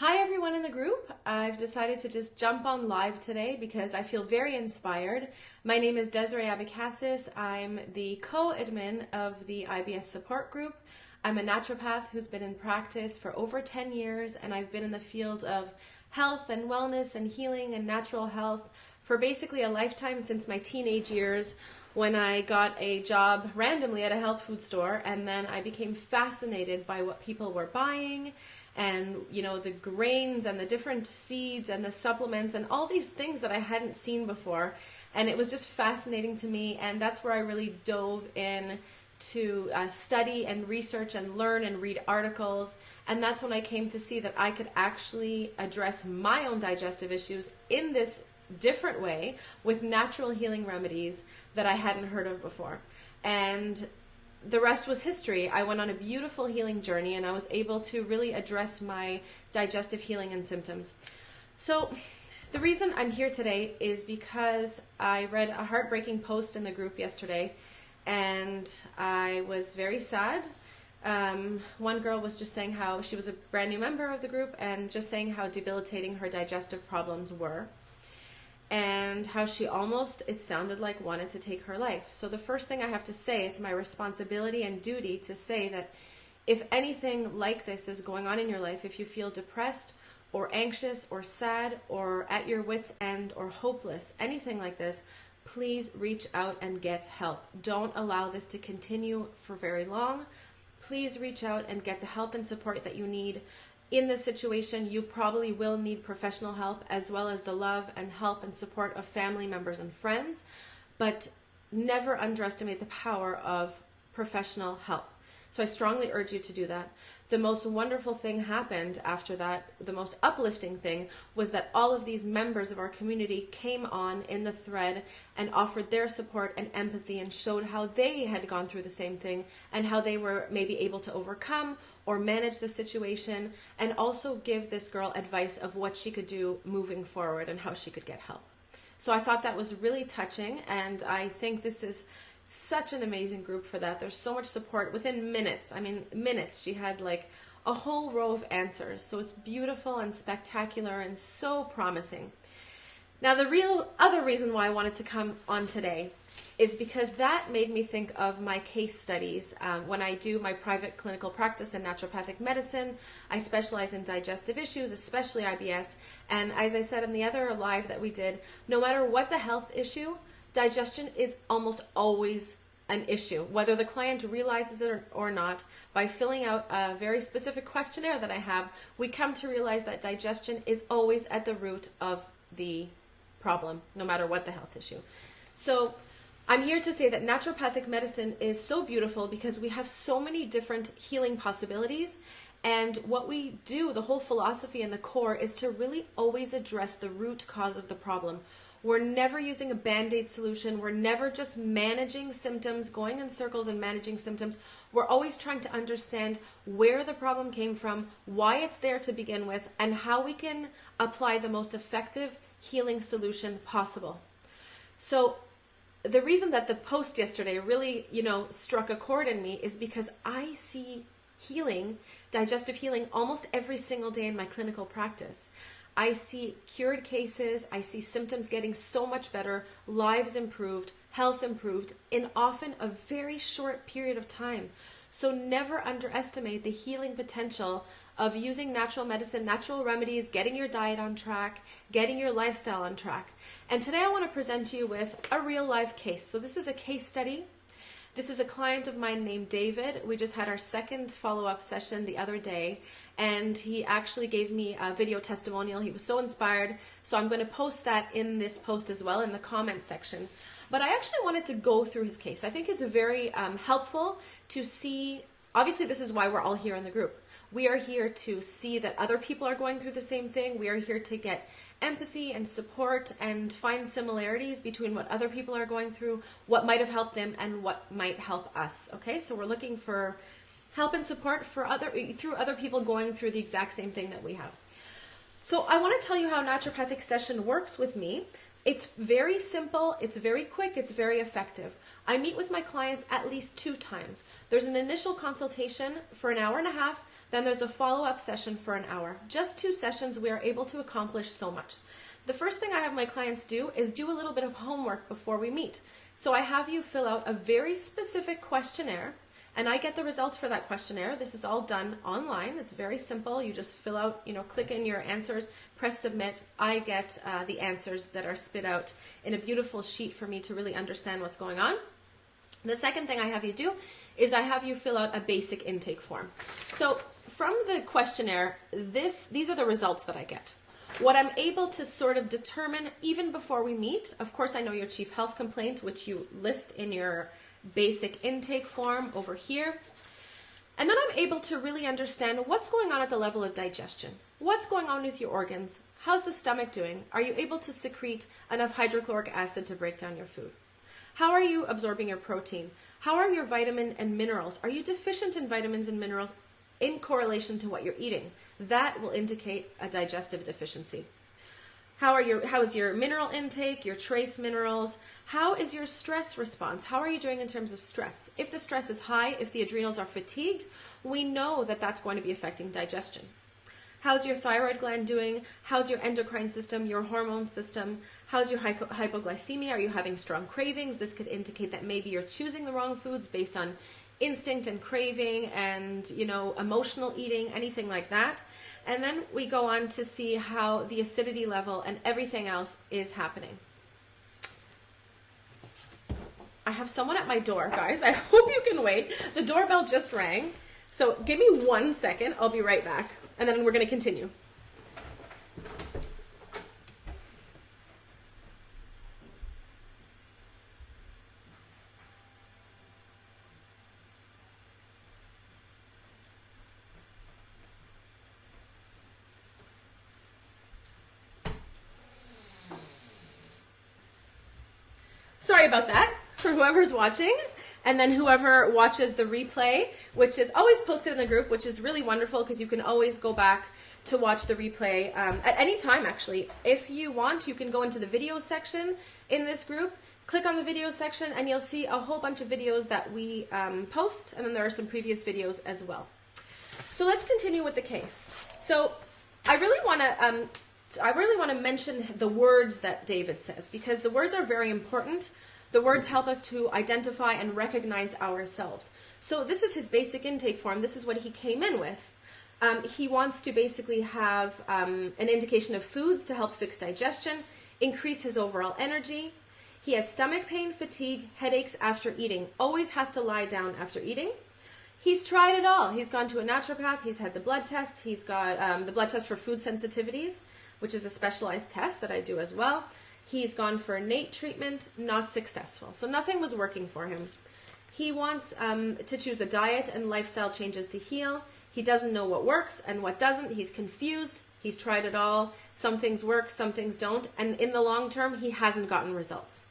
Hi everyone in the group. I've decided to just jump on live today because I feel very inspired. My name is Desiree. I'm the co-admin of the IBS support group. I'm a naturopath who's been in practice for over 10 years, and I've been in the field of health and wellness and healing and natural health for basically a lifetime since my teenage years, when I got a job randomly at a health food store, and then I became fascinated by what people were buying and, the grains and the different seeds and the supplements and all these things that I hadn't seen before. And it was just fascinating to me, and that's where I really dove in to study and research and learn and read articles. And that's when I came to see that I could actually address my own digestive issues in this different way with natural healing remedies that I hadn't heard of before. And the rest was history. I went on a beautiful healing journey, and I was able to really address my digestive healing and symptoms. So the reason I'm here today is because I read a heartbreaking post in the group yesterday, and I was very sad. One girl was just saying how she was a brand new member of the group and just saying how debilitating her digestive problems were, and how she almost, it sounded like, wanted to take her life. So the first thing I have to say, it's my responsibility and duty to say that if anything like this is going on in your life, if you feel depressed or anxious or sad or at your wit's end or hopeless, anything like this, please reach out and get help. Don't allow this to continue for very long. Please reach out and get the help and support that you need. In this situation, you probably will need professional help, as well as the love and help and support of family members and friends, but never underestimate the power of professional help. So I strongly urge you to do that. The most wonderful thing happened after that. The most uplifting thing was that all of these members of our community came on in the thread and offered their support and empathy and showed how they had gone through the same thing and how they were maybe able to overcome or manage the situation, and also give this girl advice of what she could do moving forward and how she could get help. So I thought that was really touching, and I think this is such an amazing group for that. There's so much support within minutes. Minutes. She had like a whole row of answers. So it's beautiful and spectacular and so promising. Now, the real other reason why I wanted to come on today is because that made me think of my case studies. When I do my private clinical practice in naturopathic medicine, I specialize in digestive issues, especially IBS. And as I said in the other live that we did, no matter what the health issue, digestion is almost always an issue, whether the client realizes it or not. By filling out a very specific questionnaire that I have, we come to realize that digestion is always at the root of the problem, no matter what the health issue. So I'm here to say that naturopathic medicine is so beautiful because we have so many different healing possibilities. And what we do, the whole philosophy and the core, is to really always address the root cause of the problem. We're never using a band-aid solution. We're never just managing symptoms, going in circles and managing symptoms. We're always trying to understand where the problem came from, why it's there to begin with, and how we can apply the most effective healing solution possible. So the reason that the post yesterday really, struck a chord in me is because I see healing, digestive healing, almost every single day in my clinical practice. I see cured cases, I see symptoms getting so much better, lives improved, health improved in often a very short period of time. So never underestimate the healing potential of using natural medicine, natural remedies, getting your diet on track, getting your lifestyle on track. And today I want to present to you with a real life case. So this is a case study. This is a client of mine named David. We just had our second follow-up session the other day, and he actually gave me a video testimonial. He was so inspired, so I'm going to post that in this post as well in the comment section. But I actually wanted to go through his case. I think it's very helpful to see. Obviously, this is why we're all here in the group. We are here to see that other people are going through the same thing. We are here to get empathy and support and find similarities between what other people are going through, what might have helped them, and what might help us. Okay, so we're looking for help and support through other people going through the exact same thing that we have. So I want to tell you how naturopathic session works with me. It's very simple, it's very quick, it's very effective. I meet with my clients at least 2 times. There's an initial consultation for an hour and a half, then there's a follow-up session for an hour. Just 2 sessions, we are able to accomplish so much. The first thing I have my clients do is do a little bit of homework before we meet. So I have you fill out a very specific questionnaire, and I get the results for that questionnaire. This is all done online. It's very simple. You just fill out, click in your answers, press submit. I get the answers that are spit out in a beautiful sheet for me to really understand what's going on. The second thing I have you do is I have you fill out a basic intake form. So from the questionnaire, these are the results that I get. What I'm able to sort of determine even before we meet, of course I know your chief health complaint, which you list in your basic intake form over here. And then I'm able to really understand what's going on at the level of digestion. What's going on with your organs? How's the stomach doing? Are you able to secrete enough hydrochloric acid to break down your food? How are you absorbing your protein? How are your vitamin and minerals? Are you deficient in vitamins and minerals in correlation to what you're eating? That will indicate a digestive deficiency. How is your mineral intake, your trace minerals? How is your stress response? How are you doing in terms of stress? If the stress is high, if the adrenals are fatigued, we know that that's going to be affecting digestion. How's your thyroid gland doing? How's your endocrine system, your hormone system? How's your hypoglycemia? Are you having strong cravings? This could indicate that maybe you're choosing the wrong foods based on instinct and craving and, emotional eating, anything like that. And then we go on to see how the acidity level and everything else is happening. I have someone at my door, guys. I hope you can wait. The doorbell just rang. So give me 1 second. I'll be right back. And then we're going to continue. Sorry about that for whoever's watching, and then whoever watches the replay, which is always posted in the group, which is really wonderful because you can always go back to watch the replay at any time, actually. If you want, you can go into the video section in this group, click on the video section, and you'll see a whole bunch of videos that we post, and then there are some previous videos as well. So let's continue with the case. So I really want to mention the words that David says, because the words are very important. The words help us to identify and recognize ourselves. So this is his basic intake form. This is what he came in with. He wants to basically have an indication of foods to help fix digestion, increase his overall energy. He has stomach pain, fatigue, headaches after eating. Always has to lie down after eating. He's tried it all. He's gone to a naturopath. He's had the blood test. He's got the blood test for food sensitivities, which is a specialized test that I do as well. He's gone for innate treatment, not successful. So nothing was working for him. He wants to choose a diet and lifestyle changes to heal. He doesn't know what works and what doesn't. He's confused. He's tried it all. Some things work, some things don't. And in the long term, he hasn't gotten results.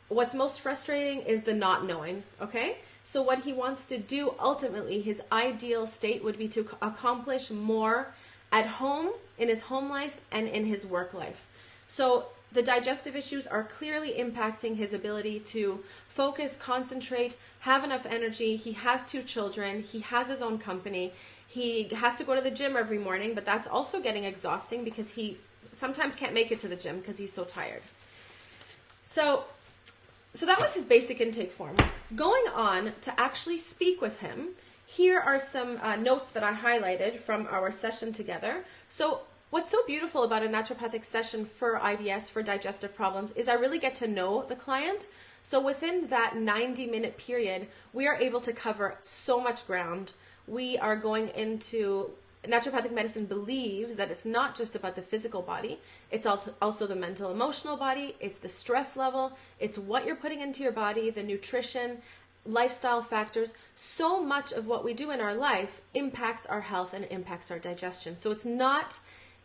What's most frustrating is the not knowing, okay? So what he wants to do, ultimately, his ideal state would be to accomplish more at home, in his home life, and in his work life. So the digestive issues are clearly impacting his ability to focus, concentrate, have enough energy. He has 2 children. He has his own company. He has to go to the gym every morning, but that's also getting exhausting because he sometimes can't make it to the gym because he's so tired. So that was his basic intake form. Going on to actually speak with him, here are some notes that I highlighted from our session together. So what's so beautiful about a naturopathic session for IBS, for digestive problems, is I really get to know the client. So within that 90-minute period, we are able to cover so much ground. We are going into, naturopathic medicine believes that it's not just about the physical body, it's also the mental, emotional body, it's the stress level, it's what you're putting into your body, the nutrition, lifestyle factors. So much of what we do in our life impacts our health and impacts our digestion. So it's not,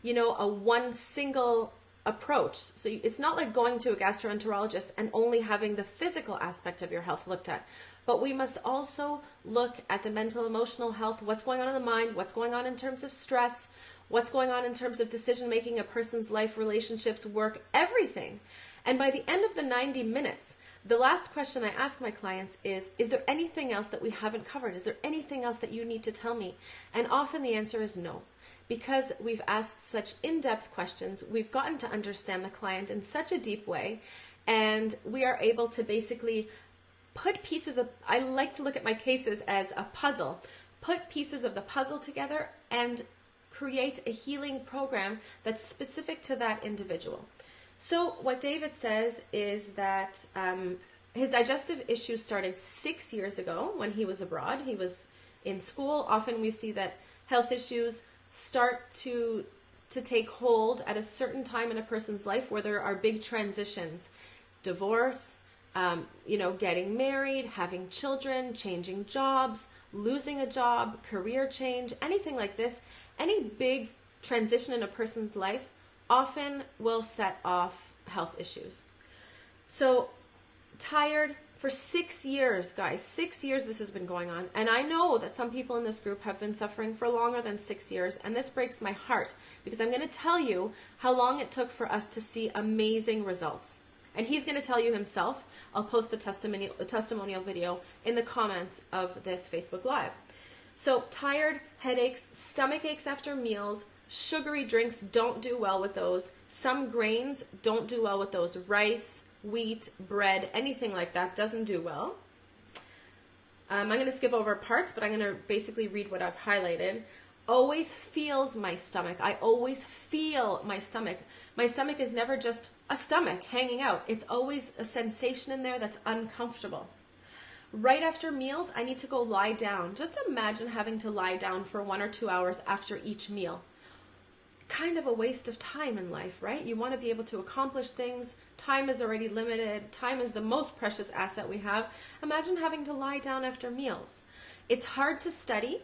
a one single approach. So it's not like going to a gastroenterologist and only having the physical aspect of your health looked at. but we must also look at the mental, emotional health, what's going on in the mind, what's going on in terms of stress, what's going on in terms of decision-making, a person's life, relationships, work, everything. And by the end of the 90 minutes, the last question I ask my clients is there anything else that we haven't covered? Is there anything else that you need to tell me? And often the answer is no. Because we've asked such in-depth questions, we've gotten to understand the client in such a deep way, and we are able to basically put pieces of, I like to look at my cases as a puzzle, put pieces of the puzzle together and create a healing program that's specific to that individual. So what David says is that his digestive issues started 6 years ago when he was abroad. He was in school. Often we see that health issues start to take hold at a certain time in a person's life where there are big transitions. Divorce, getting married, having children, changing jobs, losing a job, career change, anything like this. Any big transition in a person's life often will set off health issues. So tired for 6 years, guys, 6 years this has been going on. And I know that some people in this group have been suffering for longer than 6 years. And this breaks my heart because I'm going to tell you how long it took for us to see amazing results. And he's going to tell you himself. I'll post the testimonial video in the comments of this Facebook Live. So tired, headaches, stomach aches after meals, sugary drinks don't do well with those. Some grains don't do well with those. Rice, wheat, bread, anything like that doesn't do well. I'm going to skip over parts, but I'm going to basically read what I've highlighted. Always feels my stomach. I always feel my stomach. My stomach is never just a stomach hanging out. It's always a sensation in there that's uncomfortable. Right after meals, I need to go lie down. Just imagine having to lie down for 1 or 2 hours after each meal. Kind of a waste of time in life, right? You want to be able to accomplish things. Time is already limited. Time is the most precious asset we have. Imagine having to lie down after meals. It's hard to study.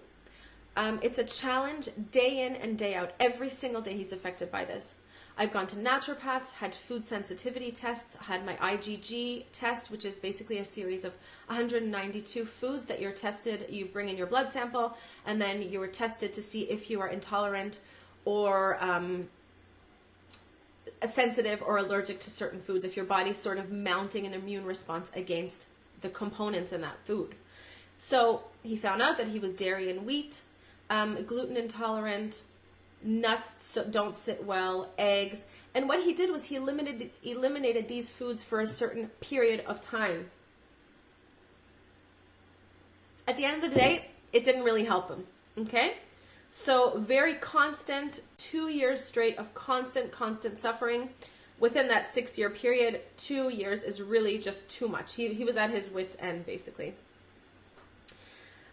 It's a challenge day in and day out. Every single day he's affected by this. I've gone to naturopaths, had food sensitivity tests, had my IgG test, which is basically a series of 192 foods that you're tested. You bring in your blood sample, and then you are tested to see if you are intolerant or sensitive or allergic to certain foods, if your body's sort of mounting an immune response against the components in that food. So he found out that he was dairy and wheat, gluten intolerant, nuts don't sit well, eggs. And what he did was he eliminated these foods for a certain period of time. At the end of the day, it didn't really help him, okay? So very constant, 2 years straight of constant suffering. Within that 6-year period, 2 years is really just too much. He was at his wit's end, basically.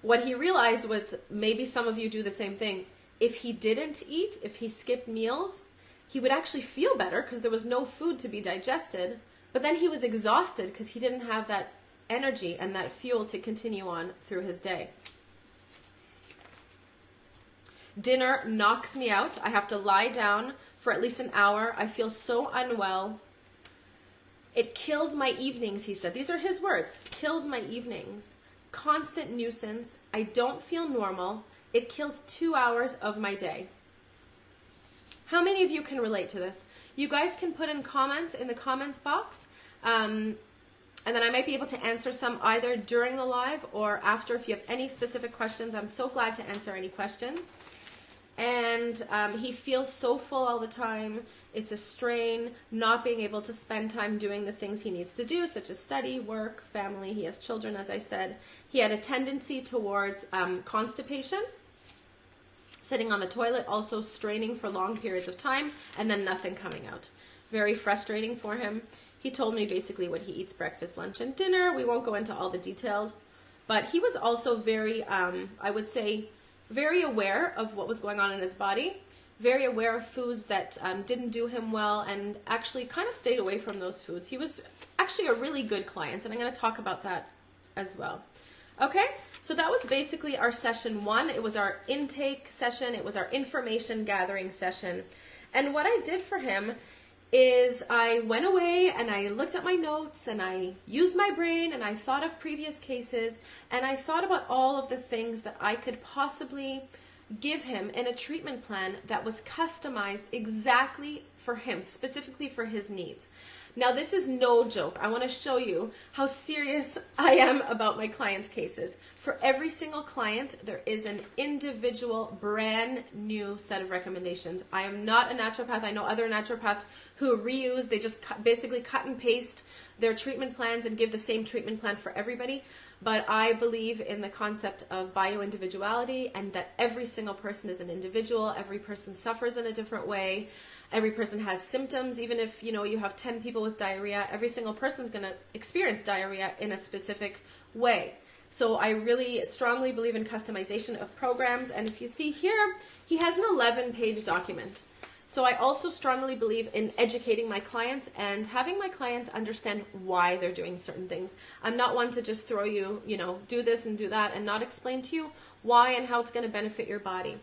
What he realized was, maybe some of you do the same thing. If he didn't eat, if he skipped meals, he would actually feel better because there was no food to be digested. But then he was exhausted because he didn't have that energy and that fuel to continue on through his day. Dinner knocks me out. I have to lie down for at least an hour. I feel so unwell. It kills my evenings, he said. These are his words. Kills my evenings. Constant nuisance. I don't feel normal. It kills 2 hours of my day. How many of you can relate to this? You guys can put in comments in the comments box, and then I might be able to answer some either during the live or after. If you have any specific questions, I'm so glad to answer any questions. And he feels so full all the time. It's a strain, not being able to spend time doing the things he needs to do, such as study, work, family. He has children, as I said. He had a tendency towards constipation, sitting on the toilet, also straining for long periods of time, and then nothing coming out. Very frustrating for him. He told me basically what he eats breakfast, lunch, and dinner. We won't go into all the details, but he was also very, I would say, very aware of what was going on in his body, very aware of foods that didn't do him well, and actually kind of stayed away from those foods. He was actually a really good client, and I'm going to talk about that as well. Okay, so that was basically our session 1. It was our intake session. It was our information gathering session. And what I did for him is I went away and I looked at my notes and I used my brain and I thought of previous cases and I thought about all of the things that I could possibly give him in a treatment plan that was customized exactly for him, specifically for his needs. Now, this is no joke. I want to show you how serious I am about my client cases. For every single client, there is an individual, brand new set of recommendations. I am not a naturopath. I know other naturopaths who reuse, they just basically cut and paste their treatment plans and give the same treatment plan for everybody. But I believe in the concept of bio-individuality and that every single person is an individual. Every person suffers in a different way. Every person has symptoms. Even if, you have 10 people with diarrhea, every single person is going to experience diarrhea in a specific way. So I really strongly believe in customization of programs. And if you see here, he has an 11-page document. So I also strongly believe in educating my clients and having my clients understand why they're doing certain things. I'm not one to just throw you, do this and do that and not explain to you why and how it's going to benefit your body.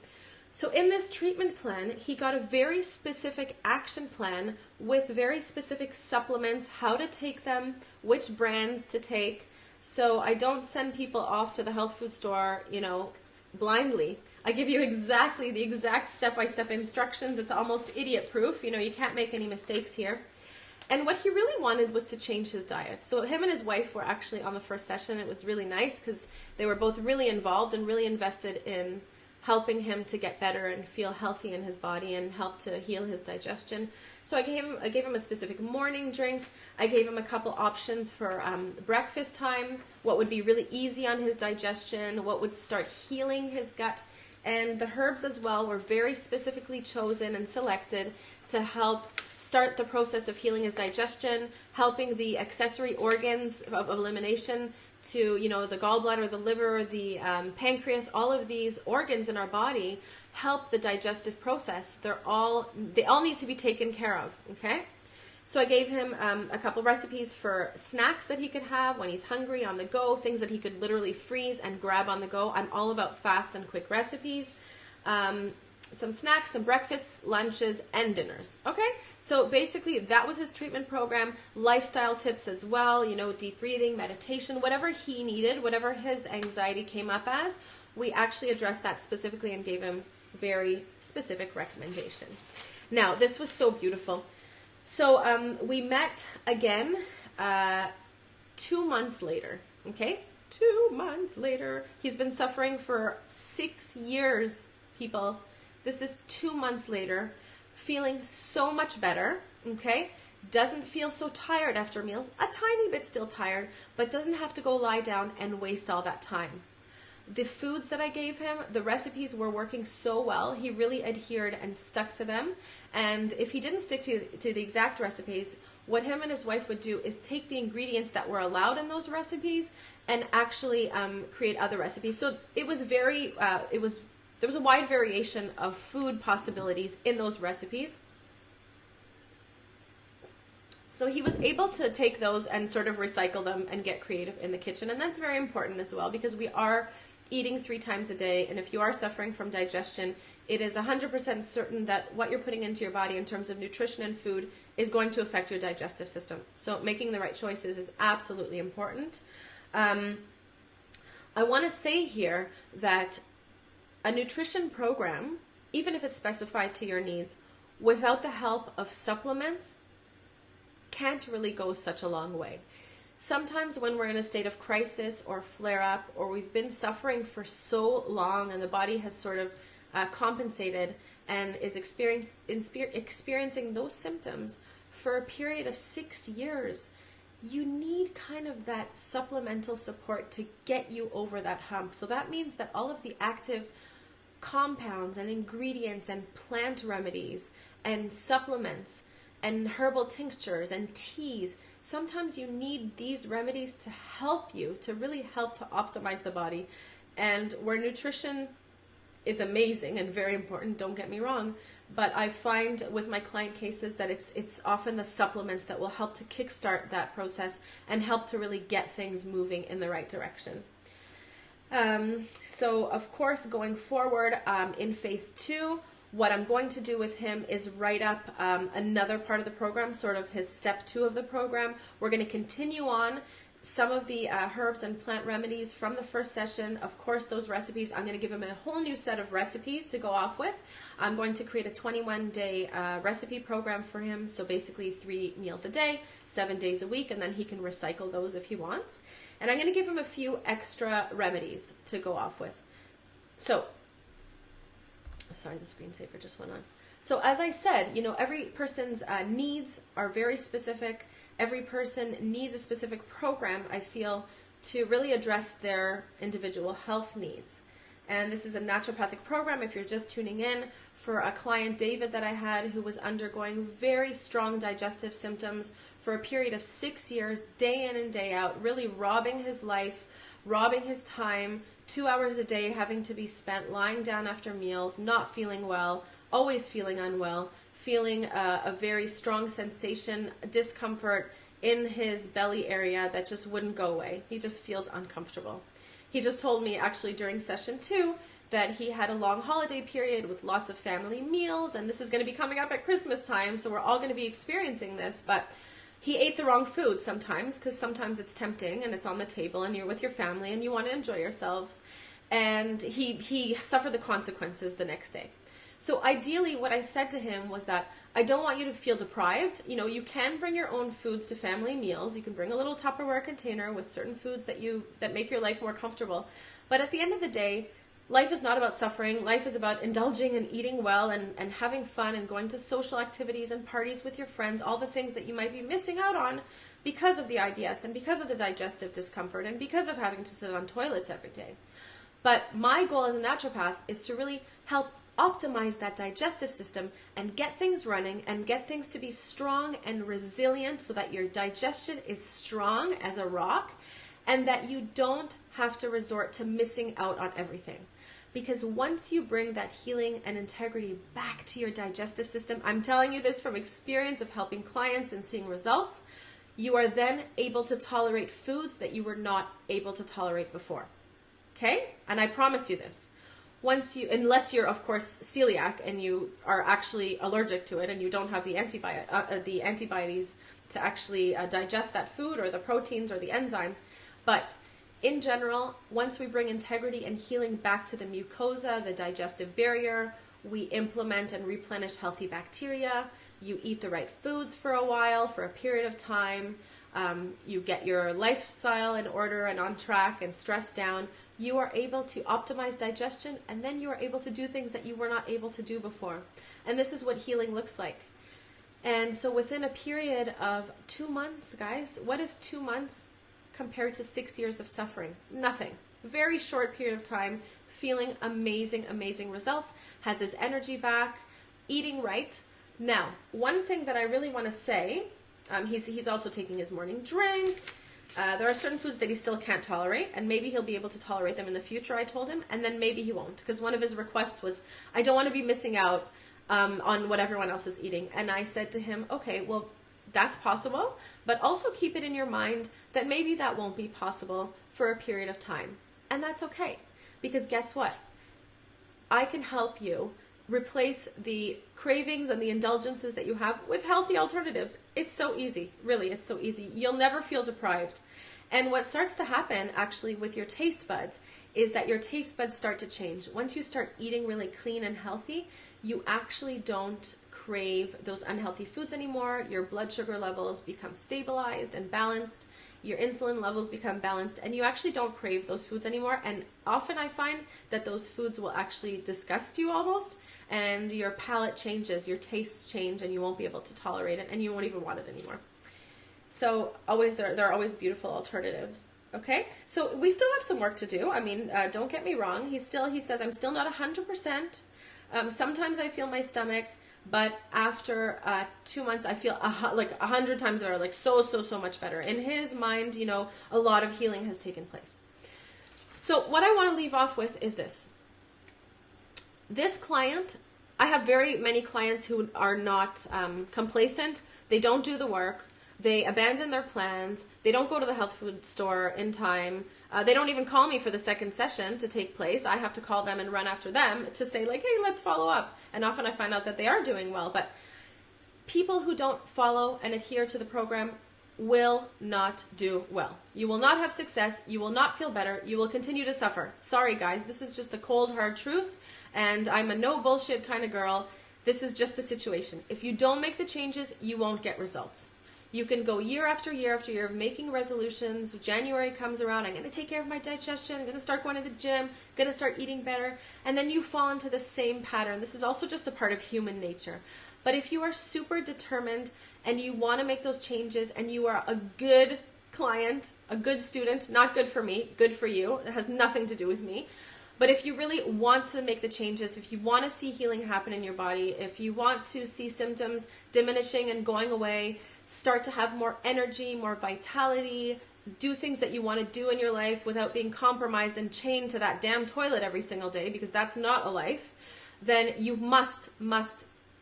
So in this treatment plan, he got a very specific action plan with very specific supplements, how to take them, which brands to take. So I don't send people off to the health food store, blindly. I give you the exact step-by-step instructions. It's almost idiot-proof. You can't make any mistakes here. And what he really wanted was to change his diet. So him and his wife were actually on the first session. It was really nice because they were both really involved and really invested in helping him to get better and feel healthy in his body and help to heal his digestion. So I gave him a specific morning drink. I gave him a couple options for breakfast time, what would be really easy on his digestion, what would start healing his gut. And the herbs as well were very specifically chosen and selected to help start the process of healing his digestion, helping the accessory organs of elimination to, the gallbladder, the liver, the pancreas, all of these organs in our body help the digestive process. They all need to be taken care of, okay? So I gave him a couple recipes for snacks that he could have when he's hungry, on the go, things that he could literally freeze and grab on the go. I'm all about fast and quick recipes. Some snacks, some breakfasts, lunches, and dinners. Okay, so basically that was his treatment program. Lifestyle tips as well, deep breathing, meditation, whatever he needed, whatever his anxiety came up as, we actually addressed that specifically and gave him very specific recommendations. Now, this was so beautiful. So we met again 2 months later, okay? 2 months later. He's been suffering for 6 years, people. This is 2 months later, feeling so much better, okay? Doesn't feel so tired after meals, a tiny bit still tired, but doesn't have to go lie down and waste all that time. The foods that I gave him, the recipes were working so well. He really adhered and stuck to them. And if he didn't stick to the exact recipes, what him and his wife would do is take the ingredients that were allowed in those recipes and actually create other recipes. So it was there was a wide variation of food possibilities in those recipes. So he was able to take those and sort of recycle them and get creative in the kitchen. And that's very important as well because we are eating 3 times a day. And if you are suffering from digestion, it is 100% certain that what you're putting into your body in terms of nutrition and food is going to affect your digestive system. So making the right choices is absolutely important. I want to say here that a nutrition program, even if it's specified to your needs, without the help of supplements, can't really go such a long way. Sometimes when we're in a state of crisis or flare-up, or we've been suffering for so long and the body has sort of compensated and is experiencing those symptoms for a period of 6 years, you need kind of that supplemental support to get you over that hump. So that means that all of the active compounds and ingredients and plant remedies and supplements and herbal tinctures and teas, sometimes you need these remedies to help you, to really help to optimize the body. And where nutrition is amazing and very important, don't get me wrong, but I find with my client cases that it's often the supplements that will help to kickstart that process and help to really get things moving in the right direction. So of course, going forward in phase 2, What I'm going to do with him is write up another part of the program, sort of his step 2 of the program. We're going to continue on some of the herbs and plant remedies from the first session. Of course, those recipes, I'm going to give him a whole new set of recipes to go off with. I'm going to create a 21-day recipe program for him. So basically 3 meals a day, 7 days a week, and then he can recycle those if he wants. And I'm going to give him a few extra remedies to go off with. So, sorry, the screensaver just went on. So as I said, you know, every person's needs are very specific. Every person needs a specific program, I feel, to really address their individual health needs. And this is a naturopathic program, if you're just tuning in, for a client, David, that I had, who was undergoing very strong digestive symptoms for a period of 6 years, day in and day out, really robbing his life, robbing his time, 2 hours a day having to be spent lying down after meals, not feeling well, always feeling unwell, feeling a very strong sensation, discomfort in his belly area that just wouldn't go away. He just feels uncomfortable. He just told me actually during session 2 that he had a long holiday period with lots of family meals, and this is going to be coming up at Christmas time, so we're all going to be experiencing this, but he ate the wrong food sometimes, because sometimes it's tempting and it's on the table and you're with your family and you want to enjoy yourselves, and he suffered the consequences the next day. So ideally, what I said to him was that I don't want you to feel deprived. You know, you can bring your own foods to family meals. You can bring a little Tupperware container with certain foods that make your life more comfortable. But at the end of the day, life is not about suffering. Life is about indulging and eating well and having fun and going to social activities and parties with your friends, all the things that you might be missing out on because of the IBS and because of the digestive discomfort and because of having to sit on toilets every day. But my goal as a naturopath is to really help optimize that digestive system and get things running and get things to be strong and resilient so that your digestion is strong as a rock and that you don't have to resort to missing out on everything. Because once you bring that healing and integrity back to your digestive system, I'm telling you this from experience of helping clients and seeing results, you are then able to tolerate foods that you were not able to tolerate before. Okay? And I promise you this. Unless you're of course celiac and you are actually allergic to it and you don't have the antibodies to actually digest that food or the proteins or the enzymes, but in general, once we bring integrity and healing back to the mucosa, the digestive barrier, we implement and replenish healthy bacteria, you eat the right foods for a while, for a period of time, you get your lifestyle in order and on track and stress down, you are able to optimize digestion, and then you are able to do things that you were not able to do before. And this is what healing looks like. And so within a period of 2 months, guys, what is 2 months compared to 6 years of suffering? Nothing. Very short period of time, feeling amazing, amazing results, has his energy back, eating right. Now, one thing that I really want to say, he's also taking his morning drink. There are certain foods that he still can't tolerate, and maybe he'll be able to tolerate them in the future, I told him, and then maybe he won't, because one of his requests was, I don't want to be missing out on what everyone else is eating. And I said to him, okay, well, that's possible, but also keep it in your mind that maybe that won't be possible for a period of time. And that's okay, because guess what? I can help you replace the cravings and the indulgences that you have with healthy alternatives. It's so easy. Really, it's so easy. You'll never feel deprived. And what starts to happen actually with your taste buds is that your taste buds start to change. Once you start eating really clean and healthy, you actually don't crave those unhealthy foods anymore. Your blood sugar levels become stabilized and balanced. Your insulin levels become balanced, and you actually don't crave those foods anymore. And often I find that those foods will actually disgust you almost, and your palate changes, your tastes change, and you won't be able to tolerate it, and you won't even want it anymore. So always there are always beautiful alternatives. Okay, so we still have some work to do. I mean, don't get me wrong. He says, I'm still not 100%. Sometimes I feel my stomach, but after 2 months, I feel like 100 times better, like so much better. In his mind, you know, a lot of healing has taken place. So what I want to leave off with is this. This client, I have very many clients who are not complacent. They don't do the work. They abandon their plans. They don't go to the health food store in time. They don't even call me for the second session to take place. I have to call them and run after them to say like, hey, let's follow up. And often I find out that they are doing well. But people who don't follow and adhere to the program will not do well. You will not have success. You will not feel better. You will continue to suffer. Sorry, guys. This is just the cold, hard truth. And I'm a no bullshit kind of girl. This is just the situation. If you don't make the changes, you won't get results. You can go year after year after year of making resolutions. January comes around, I'm going to take care of my digestion, I'm going to start going to the gym, I'm going to start eating better, and then you fall into the same pattern. This is also just a part of human nature. But if you are super determined and you want to make those changes and you are a good client, a good student, not good for me, good for you, it has nothing to do with me. But if you really want to make the changes, if you want to see healing happen in your body, if you want to see symptoms diminishing and going away, start to have more energy, more vitality, do things that you want to do in your life without being compromised and chained to that damn toilet every single day, because that's not a life, then you must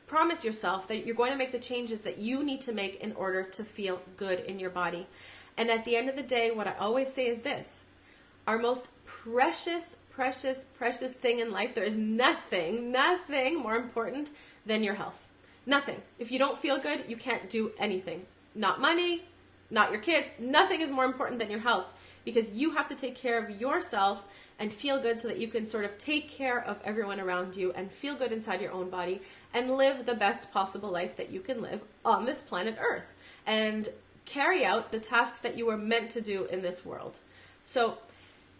promise yourself that you're going to make the changes that you need to make in order to feel good in your body. And at the end of the day, what I always say is this: our most precious thing in life, there is nothing more important than your health. Nothing. If you don't feel good, you can't do anything. Not money, not your kids. Nothing is more important than your health, because you have to take care of yourself and feel good so that you can sort of take care of everyone around you and feel good inside your own body and live the best possible life that you can live on this planet Earth and carry out the tasks that you were meant to do in this world. So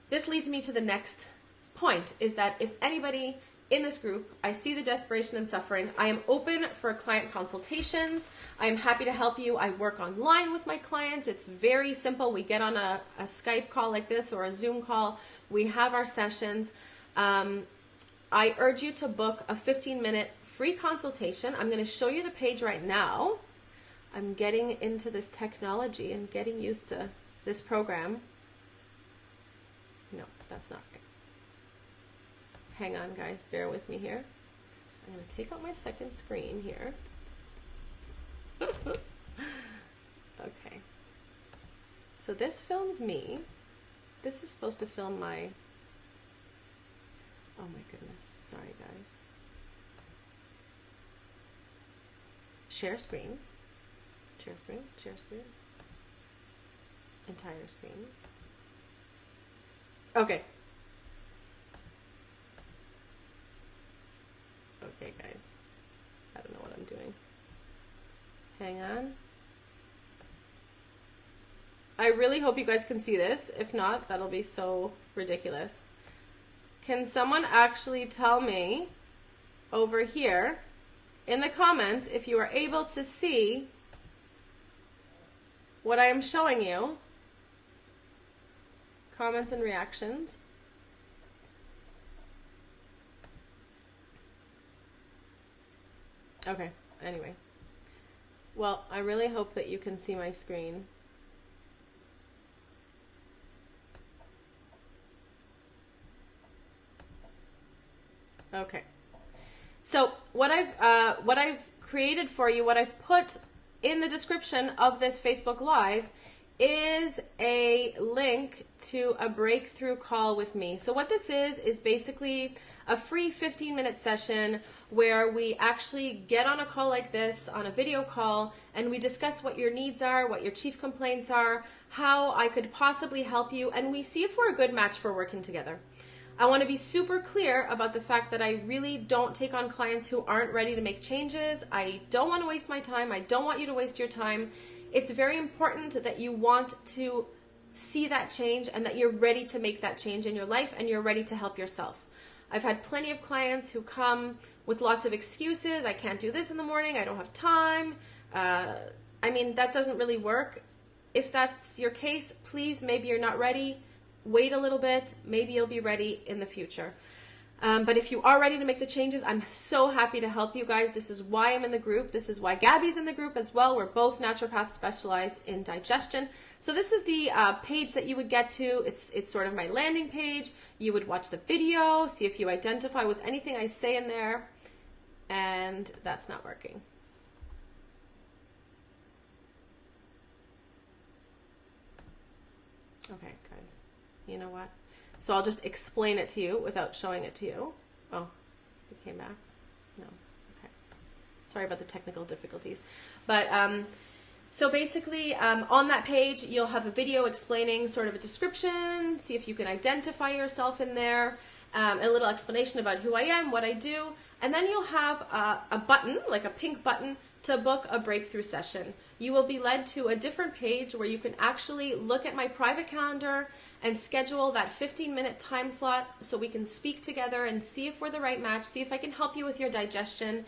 this leads me to the next point, is that if anybody in this group, I see the desperation and suffering, I am open for client consultations. I am happy to help you. I work online with my clients. It's very simple. We get on a Skype call like this or a Zoom call. We have our sessions. I urge you to book a 15-minute free consultation. I'm going to show you the page right now. I'm getting into this technology and getting used to this program. No, that's not right. Hang on, guys. Bear with me here. I'm going to take out my second screen here. Okay. So this films me. This is supposed to film my... Oh my goodness. Sorry, guys. Share screen. Share screen. Share screen. Entire screen. Okay. Okay, guys. I don't know what I'm doing. Hang on. I really hope you guys can see this. If not, that'll be so ridiculous. Can someone actually tell me over here in the comments if you are able to see what I am showing you? Comments and reactions. Okay, anyway. Well, I really hope that you can see my screen. Okay. So what I've created for you, what I've put in the description of this Facebook Live is a link to a breakthrough call with me. So what this is basically a free 15-minute session where we actually get on a call like this, on a video call, and we discuss what your needs are, what your chief complaints are, how I could possibly help you, and we see if we're a good match for working together. I want to be super clear about the fact that I really don't take on clients who aren't ready to make changes. I don't want to waste my time. I don't want you to waste your time. It's very important that you want to see that change and that you're ready to make that change in your life and you're ready to help yourself. I've had plenty of clients who come with lots of excuses. I can't do this in the morning. I don't have time. I mean, that doesn't really work. If that's your case, please, maybe you're not ready. Wait a little bit. Maybe you'll be ready in the future. But if you are ready to make the changes, I'm so happy to help you guys. This is why I'm in the group. This is why Gabby's in the group as well. We're both naturopaths specialized in digestion. So this is the page that you would get to. It's sort of my landing page. You would watch the video, see if you identify with anything I say in there. And that's not working. Okay, guys, you know what? So I'll just explain it to you without showing it to you. Oh, it came back? No. Okay. Sorry about the technical difficulties. But so basically on that page, you'll have a video explaining sort of a description, see if you can identify yourself in there, a little explanation about who I am, what I do, and then you'll have a button, like a pink button, to book a breakthrough session. You will be led to a different page where you can actually look at my private calendar and schedule that 15-minute time slot so we can speak together and see if we're the right match, see if I can help you with your digestion.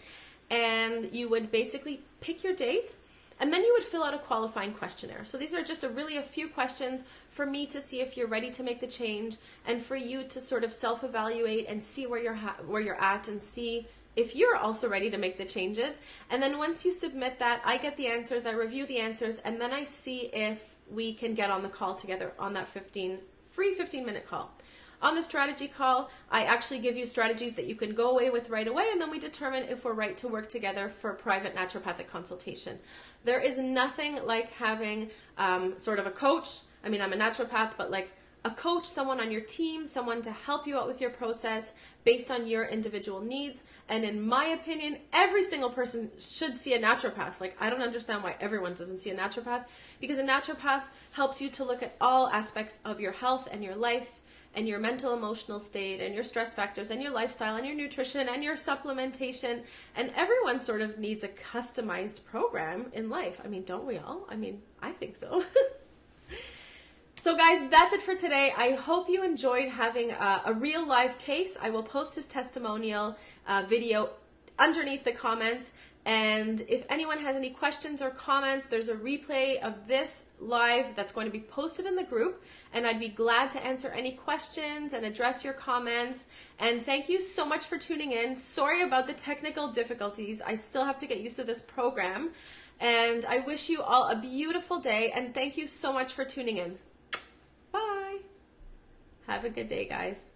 And you would basically pick your date, and then you would fill out a qualifying questionnaire. So these are just really a few questions for me to see if you're ready to make the change, and for you to sort of self-evaluate and see where you're at, and see if you're also ready to make the changes. And then once you submit that, I get the answers, I review the answers, and then I see if we can get on the call together on that free 15-minute call. On the strategy call, I actually give you strategies that you can go away with right away, and then we determine if we're right to work together for a private naturopathic consultation. There is nothing like having sort of a coach. I mean, I'm a naturopath, but like a coach, someone on your team, someone to help you out with your process based on your individual needs. And in my opinion, every single person should see a naturopath. Like, I don't understand why everyone doesn't see a naturopath, because a naturopath helps you to look at all aspects of your health and your life and your mental emotional state and your stress factors and your lifestyle and your nutrition and your supplementation. And everyone sort of needs a customized program in life. I mean, don't we all? I mean, I think so. So guys, that's it for today. I hope you enjoyed having a real live case. I will post his testimonial video underneath the comments. And if anyone has any questions or comments, there's a replay of this live that's going to be posted in the group, and I'd be glad to answer any questions and address your comments. And thank you so much for tuning in. Sorry about the technical difficulties. I still have to get used to this program. And I wish you all a beautiful day, and thank you so much for tuning in. Bye. Have a good day, guys.